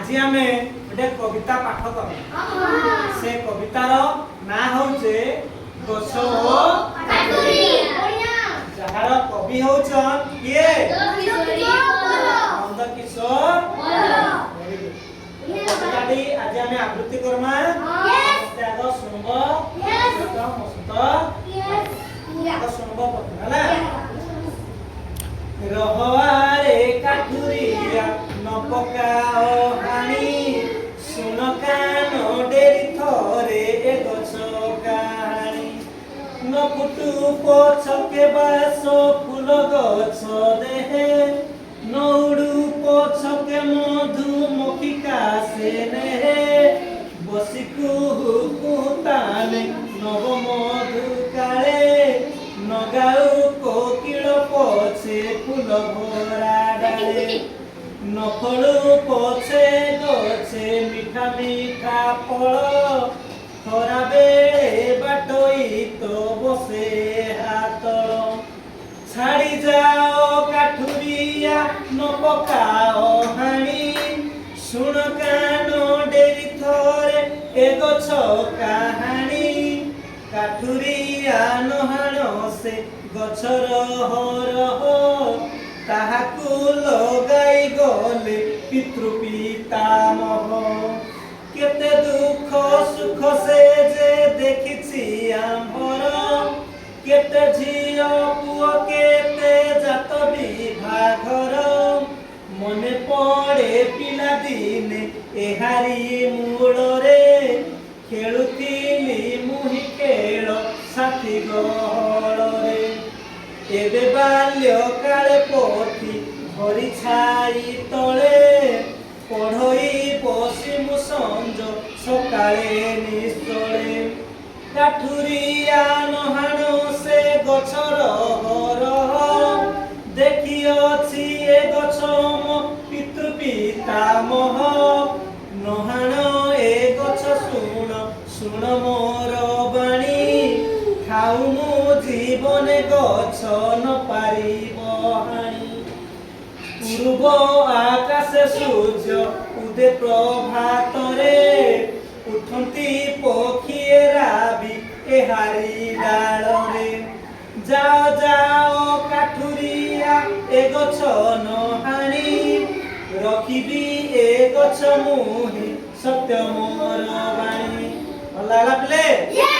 आज आमे गोटे कविता पाठ कर से कवितार ना होचे गछ ओ काठुरी जहार कवि होचन किए नंद किशोर कविताटी आज आमे आवृत्ति करमा आग सुनबो मस्त आग सुनबो पतना रहवारे काठुरिया न पकाओ हानी सुन कान डेरी थरे ए गछ कहानी न फुटु पछके बासो फूल गछ देहे न उडु पछके मधुमक्खी कासे नेहे बसी कुहु कुताने नव मधु काले नगाउ कोकिल पछे फूल भरा डाले नफलु पछे गछे मीठा मीठा फल खरा बेले बाटोई तो बसे हातल छाड़ी जाओ काठुरिया न पकाओ हाणी सुन कान डेरी थरे ए गछ कहानी काठुरिया नहाण से गछर हरह ताहाकु लगाई गले पितृ पितामह केते दुख सुख से जे देखिछि आंबर केते झियो पुओ केते जात विभाघर मने पड़े पिला दिने एहारी मूଳରେ खेलुथिली मुहि खेल साथी गहଳରେ एबे बाल्य काले पोथी धरी छाई तले पढ़ई बसिमु संज सकाळे निश्चले काठुरिया नहाण से गछर हरह देखि अछि ए गछ मो पितृ पितामह नहाण ए गछ सुन सुन मोर बाणी खाऊ मु जीवने गछ न पारिब हाणी पूर्व आकाशे सूर्य उदे प्रभातरे उठंती पक्षी राबी एहारी डालरे जाओ जाओ काठुरिया ए गछ न हाणी रखिबी ए गछ मुहि सत्य मोर बाणी भल लागला पिले।